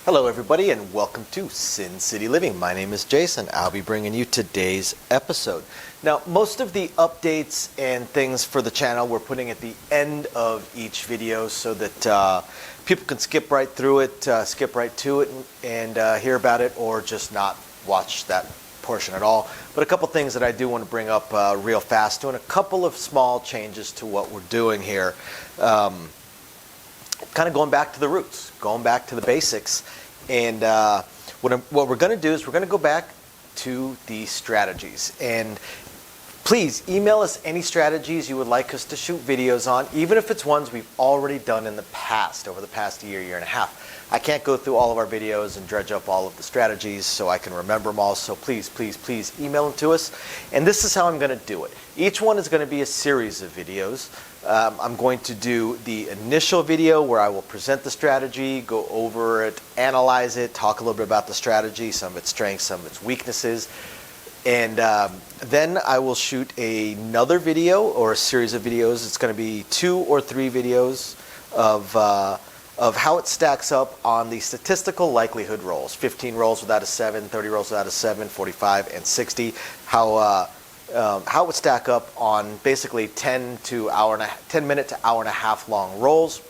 Hello everybody and welcome to Sin City Living. My name is Jason. I'll be bringing you today's episode. Now, most of the updates and things for the channel we're putting at the end of each video so that people can skip right through it, skip right to it and hear about it, or just not watch that portion at all. But a couple things that I do want to bring up real fast, doing a couple of small changes to what we're doing here. Kind of going back to the roots, going back to the basics. And what we're going to do is we're going to go back to the strategies. And please email us any strategies you would like us to shoot videos on, even if it's ones we've already done in the past, over the past year and a half. I can't go through all of our videos and dredge up all of the strategies so I can remember them all. So please, please, please email them to us. And this is how I'm going to do it. Each one is going to be a series of videos. I'm going to do the initial video where I will present the strategy, go over it, analyze it, talk a little bit about the strategy, some of its strengths, some of its weaknesses. And then I will shoot another video or a series of videos. It's going to be 2 or 3 videos of how it stacks up on the statistical likelihood rolls. 15 rolls without a 7, 30 rolls without a 7, 45, and 60. How it would stack up on basically 10 minute to hour and a half long rolls.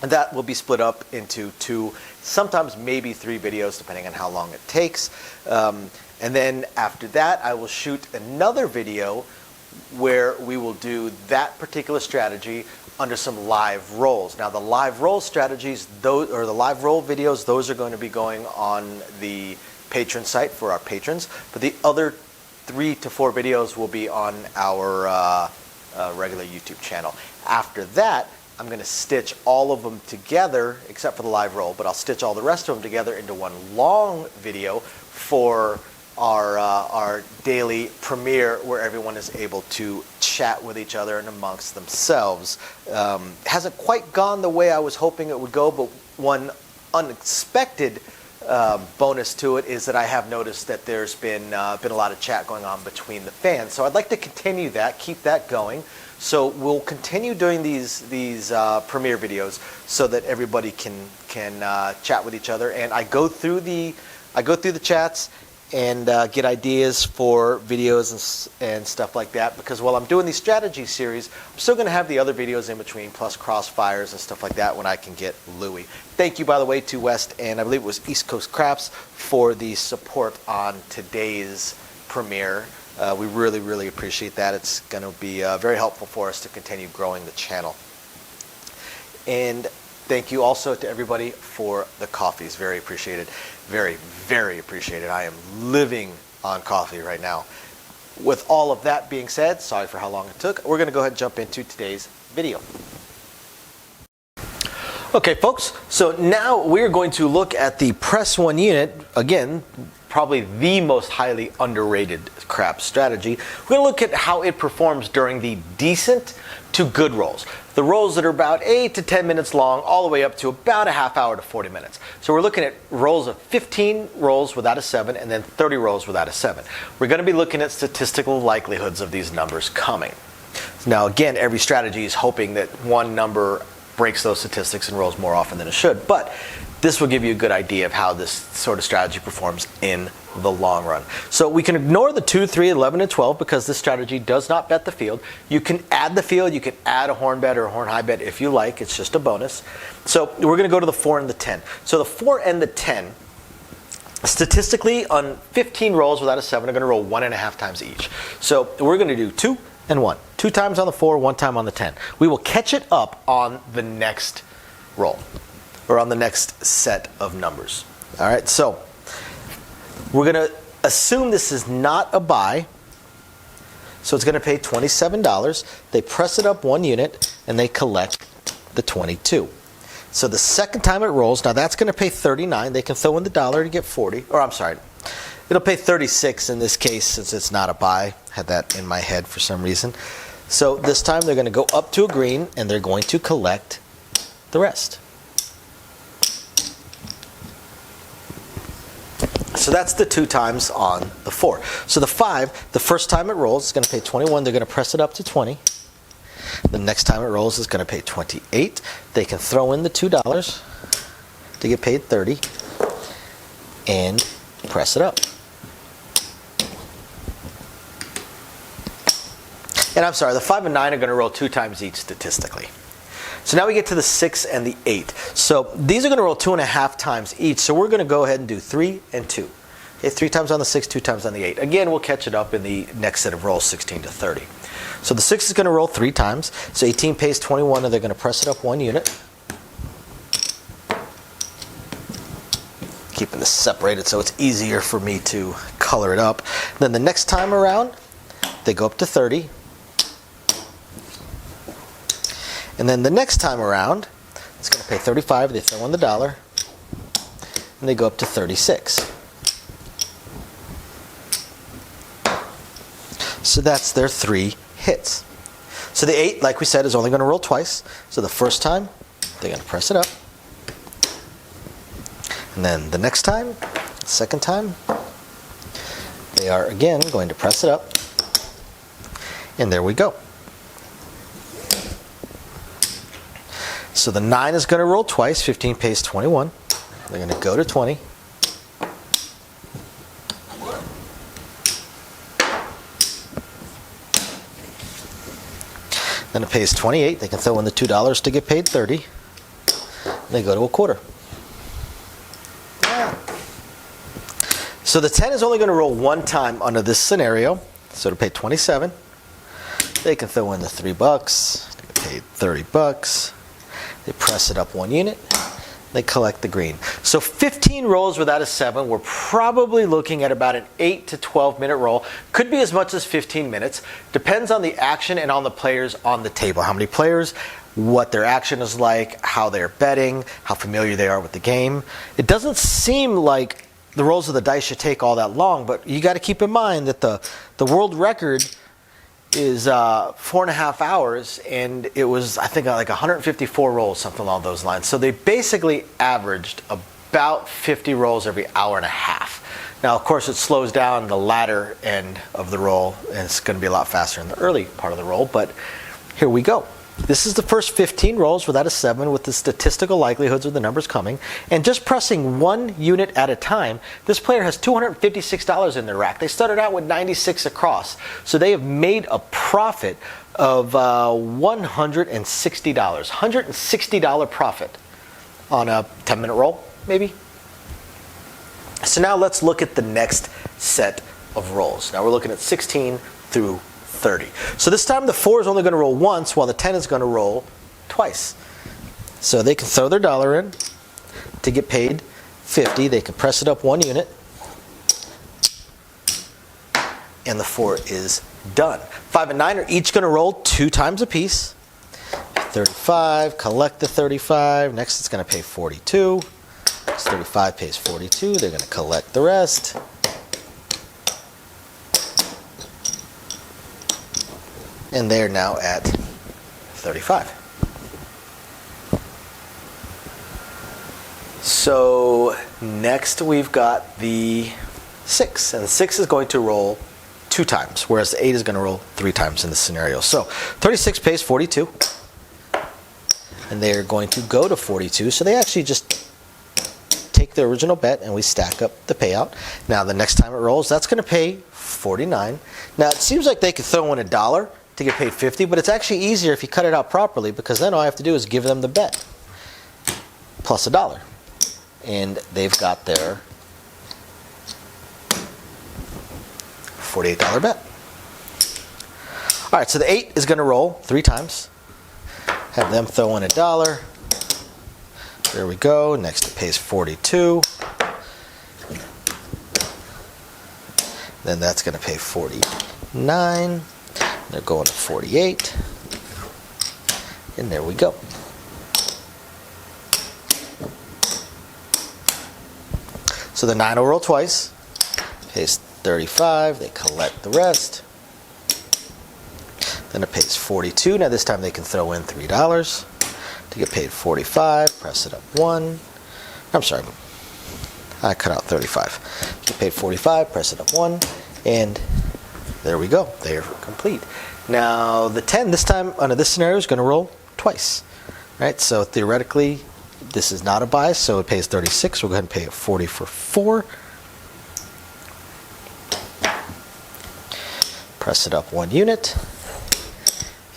And that will be split up into 2, sometimes maybe 3 videos, depending on how long it takes. And then after that, I will shoot another video where we will do that particular strategy under some live rolls. Now, the live roll strategies, the live roll videos, those are going to be going on the patron site for our patrons. But the other 3 to 4 videos will be on our regular YouTube channel. After that, I'm going to stitch all of them together, except for the live roll, but I'll stitch all the rest of them together into one long video for our daily premiere, where everyone is able to chat with each other and amongst themselves. Hasn't quite gone the way I was hoping it would go, but one unexpected bonus to it is that I have noticed that there's been a lot of chat going on between the fans. So I'd like to continue that, keep that going. So we'll continue doing these premiere videos so that everybody can chat with each other. And I go through the chats and get ideas for videos and stuff like that, because while I'm doing these strategy series, I'm still going to have the other videos in between, plus crossfires and stuff like that when I can get Louie. Thank you, by the way, to West and I believe it was East Coast Crafts for the support on today's premiere. We really, really appreciate that. It's going to be very helpful for us to continue growing the channel. And thank you also to everybody for the coffees. Very appreciated. Very, very appreciated. I am living on coffee right now. With all of that being said, sorry for how long it took, we're going to go ahead and jump into today's video. Okay, folks, so now we're going to look at the press 1 unit. Again, probably the most highly underrated crap strategy. We're going to look at how it performs during the decent to good rolls. The rolls that are about 8 to 10 minutes long, all the way up to about a half hour to 40 minutes. So we're looking at rolls of 15 rolls without a 7 and then 30 rolls without a 7. We're going to be looking at statistical likelihoods of these numbers coming. Now, again, every strategy is hoping that one number breaks those statistics and rolls more often than it should. But this will give you a good idea of how this sort of strategy performs in the long run. So we can ignore the 2, 3, 11, and 12 because this strategy does not bet the field. You can add the field. You can add a horn bet or a horn high bet if you like. It's just a bonus. So we're going to go to the 4 and the 10. So the 4 and the 10, statistically, on 15 rolls without a 7, are going to roll 1.5 times each. So we're going to do 2 and 1. 2 times on the 4, 1 time on the 10. We will catch it up on the next roll, or on the next set of numbers. All right, so we're going to assume this is not a buy, so it's going to pay $27. They press it up 1 unit, and they collect the 22. So the second time it rolls, now that's going to pay $39. They can throw in the dollar to get 40, or I'm sorry, it'll pay $36 in this case since it's not a buy. Had that in my head for some reason. So this time they're going to go up to a green, and they're going to collect the rest. So that's the 2 times on the 4. So the 5, the first time it rolls, is going to pay 21. They're going to press it up to 20. The next time it rolls is going to pay 28. They can throw in the $2 to get paid 30. and press it up. And I'm sorry, the 5 and 9 are going to roll 2 times each statistically. So now we get to the 6 and the 8. So these are going to roll 2.5 times each. So we're going to go ahead and do 3 and 2. Okay, 3 times on the 6, 2 times on the 8. Again, we'll catch it up in the next set of rolls, 16 to 30. So the 6 is going to roll 3 times. So 18 pays 21, and they're going to press it up 1 unit. Keeping this separated so it's easier for me to color it up. Then the next time around, they go up to 30. And then the next time around, it's going to pay 35. They throw in the dollar, and they go up to 36. So that's their 3 hits. So the 8, like we said, is only going to roll twice. So the first time, they're going to press it up. And then the next time, second time, they are again going to press it up. And there we go. So the 9 is going to roll twice. 15 pays 21. They're going to go to 20. Then it pays 28. They can throw in the $2 to get paid 30. They go to a quarter. So the 10 is only going to roll 1 time under this scenario. So to pay 27, they can throw in the $3. They get paid $30. They press it up 1 unit. They collect the green. So 15 rolls without a 7. We're probably looking at about an 8 to 12 minute roll. Could be as much as 15 minutes. Depends on the action and on the players on the table. How many players, what their action is like, how they're betting, how familiar they are with the game. It doesn't seem like the rolls of the dice should take all that long, but you got to keep in mind that the world record is 4.5 hours, and it was, I think, like 154 rolls, something along those lines. So they basically averaged about 50 rolls every hour and a half. Now, of course, it slows down the latter end of the roll, and it's going to be a lot faster in the early part of the roll, but here we go. This is the first 15 rolls without a 7 with the statistical likelihoods of the numbers coming. And just pressing 1 unit at a time, this player has $256 in their rack. They started out with 96 across. So they have made a profit of $160. $160 profit on a 10-minute roll, maybe. So now let's look at the next set of rolls. Now we're looking at 16 through 30. So this time the 4 is only going to roll once, while the 10 is going to roll twice. So they can throw their dollar in to get paid 50. They can press it up 1 unit, and the 4 is done. 5 and 9 are each going to roll 2 times a piece. 35, collect the 35. Next it's going to pay 42. Next 35 pays 42. They're going to collect the rest. And they're now at 35. So next we've got the 6. And the 6 is going to roll 2 times, whereas the 8 is going to roll 3 times in this scenario. So 36 pays 42. And they're going to go to 42. So they actually just take the original bet and we stack up the payout. Now the next time it rolls, that's going to pay 49. Now it seems like they could throw in $1 to get paid 50, but it's actually easier if you cut it out properly, because then all I have to do is give them the bet plus $1, and they've got their $48 bet. All right, so the 8 is going to roll 3 times. Have them throw in $1. There we go. Next it pays 42. Then that's going to pay 49. They're going to 48. And there we go. So the 9 will roll twice. Pays 35. They collect the rest. Then it pays 42. Now this time they can throw in $3 to get paid 45. Press it up 1. I'm sorry. I cut out 35. Get paid 45. Press it up 1. And there we go. They are complete. Now the 10 this time under this scenario is going to roll twice, right? So theoretically, This is not a buy, so it pays 36. We'll go ahead and pay it 40 for 4. Press it up 1 unit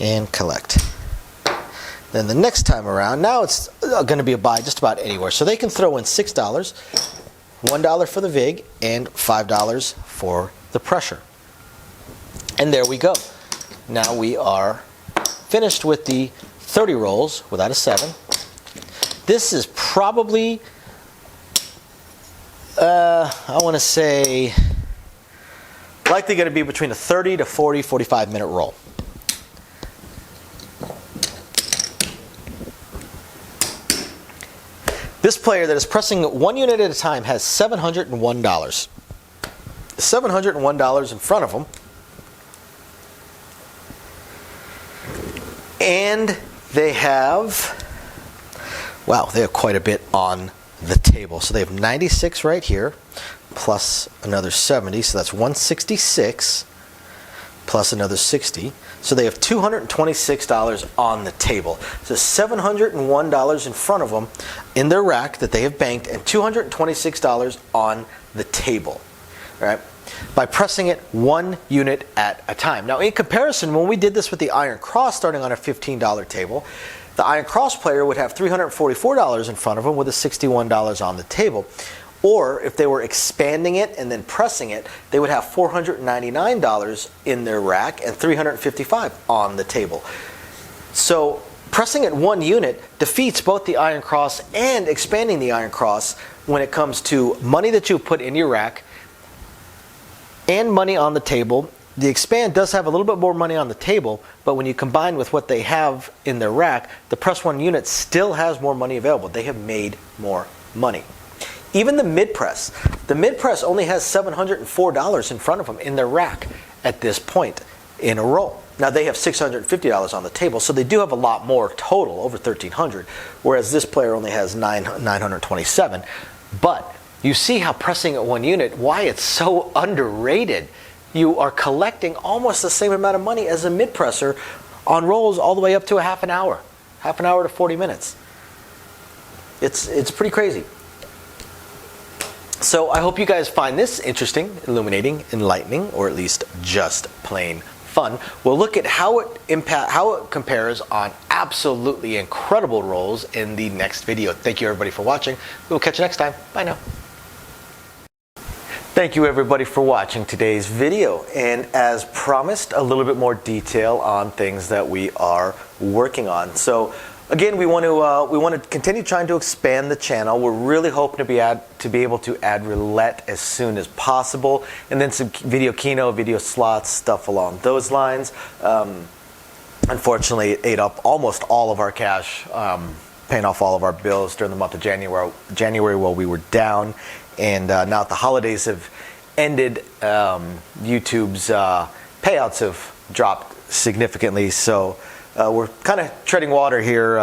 and collect. Then the next time around, now it's going to be a buy just about anywhere. So they can throw in $6, $1 for the VIG, and $5 for the pressure. And there we go. Now we are finished with the 30 rolls without a 7. This is probably, I want to say, likely going to be between a 30 to 40, 45 minute roll. This player that is pressing 1 unit at a time has $701. $701 in front of him. And they have, wow, they have quite a bit on the table. So they have 96 right here, plus another 70, so that's 166, plus another 60. So they have $226 on the table. So $701 in front of them in their rack that they have banked, and $226 on the table. All right? By pressing it 1 unit at a time. Now, in comparison, when we did this with the Iron Cross starting on a $15 table, the Iron Cross player would have $344 in front of them with a $61 on the table. Or if they were expanding it and then pressing it, they would have $499 in their rack and $355 on the table. So pressing it 1 unit defeats both the Iron Cross and expanding the Iron Cross when it comes to money that you put in your rack and money on the table. The expand does have a little bit more money on the table, but when you combine with what they have in their rack, the press 1 unit still has more money available. They have made more money. Even the mid-press only has $704 in front of them in their rack at this point in a roll. Now they have $650 on the table, so they do have a lot more total, over $1,300, whereas this player only has $927. But you see how pressing at 1 unit, why it's so underrated. You are collecting almost the same amount of money as a mid-presser on rolls all the way up to a half an hour to 40 minutes. It's pretty crazy. So I hope you guys find this interesting, illuminating, enlightening, or at least just plain fun. We'll look at how it compares on absolutely incredible rolls in the next video. Thank you everybody for watching. We'll catch you next time. Bye now. Thank you everybody for watching today's video, and as promised, a little bit more detail on things that we are working on. So again, we want to continue trying to expand the channel. We're really hoping to be able to add roulette as soon as possible, and then some video keno, video slots, stuff along those lines. Unfortunately, it ate up almost all of our cash, paying off all of our bills during the month of January while we were down. And now that the holidays have ended, YouTube's payouts have dropped significantly. So we're kind of treading water here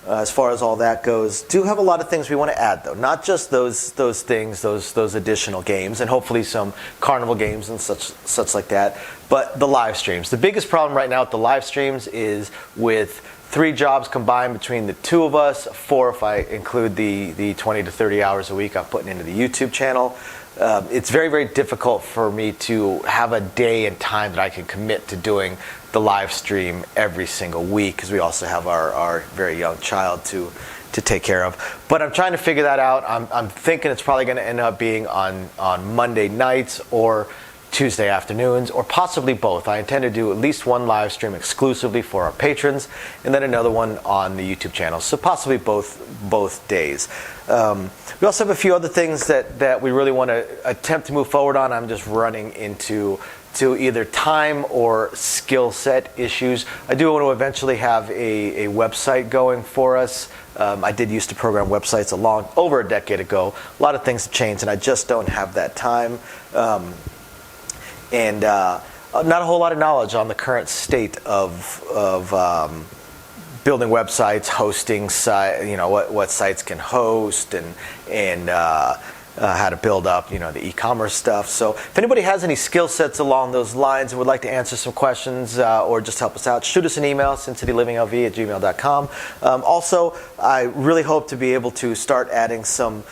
as far as all that goes. Do have a lot of things we want to add, though. Not just those things, those additional games, and hopefully some carnival games and such like that. But the live streams. The biggest problem right now with the live streams is with 3 jobs combined between the 2 of us, 4 if I include the 20 to 30 hours a week I'm putting into the YouTube channel. It's very, very difficult for me to have a day and time that I can commit to doing the live stream every single week, because we also have our very young child to take care of. But I'm trying to figure that out. I'm thinking it's probably going to end up being on Monday nights or Tuesday afternoons, or possibly both. I intend to do at least 1 live stream exclusively for our patrons, and then another one on the YouTube channel. So possibly both days. We also have a few other things that we really want to attempt to move forward on. I'm just running into either time or skill set issues. I do want to eventually have a website going for us. I did used to program websites over a decade ago. A lot of things have changed, and I just don't have that time. And not a whole lot of knowledge on the current state of building websites, hosting what sites can host, and how to build up, the e-commerce stuff. So if anybody has any skill sets along those lines and would like to answer some questions or just help us out, shoot us an email, sincitylivingLV@gmail.com. Also, I really hope to be able to start adding some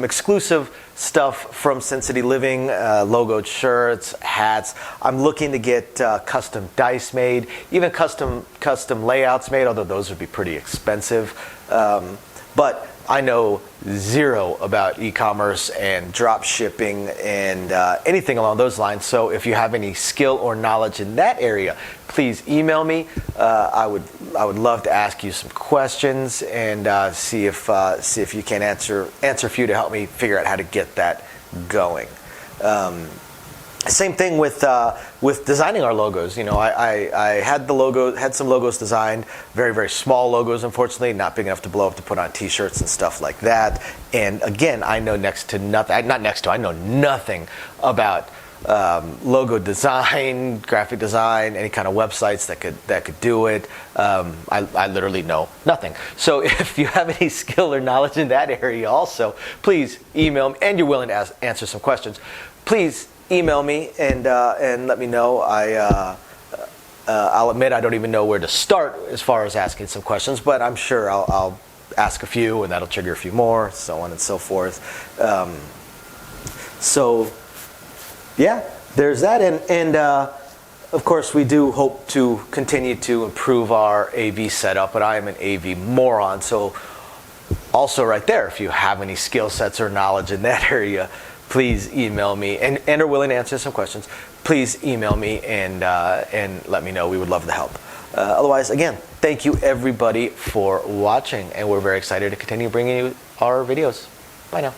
exclusive stuff from Sin City Living, logoed shirts, hats. I'm looking to get custom dice made, even custom layouts made, although those would be pretty expensive. But I know zero about e-commerce and drop shipping and anything along those lines. So if you have any skill or knowledge in that area, please email me. I would love to ask you some questions and see if you can answer a few to help me figure out how to get that going. Same thing with designing our logos. I had some logos designed, very, very small logos, unfortunately, not big enough to blow up to put on T-shirts and stuff like that. And again, I know I know nothing about logo design, graphic design, any kind of websites that could do it. I literally know nothing. So if you have any skill or knowledge in that area also, please email me, and you're willing to answer some questions, please email me and let me know. I'll admit I don't even know where to start as far as asking some questions, but I'm sure I'll ask a few and that'll trigger a few more, so on and so forth. So yeah, there's that, and of course we do hope to continue to improve our AV setup, but I am an AV moron, so also right there, if you have any skill sets or knowledge in that area, please email me and are willing to answer some questions. Please email me and let me know. We would love to help. Otherwise, again, thank you everybody for watching, and we're very excited to continue bringing you our videos. Bye now.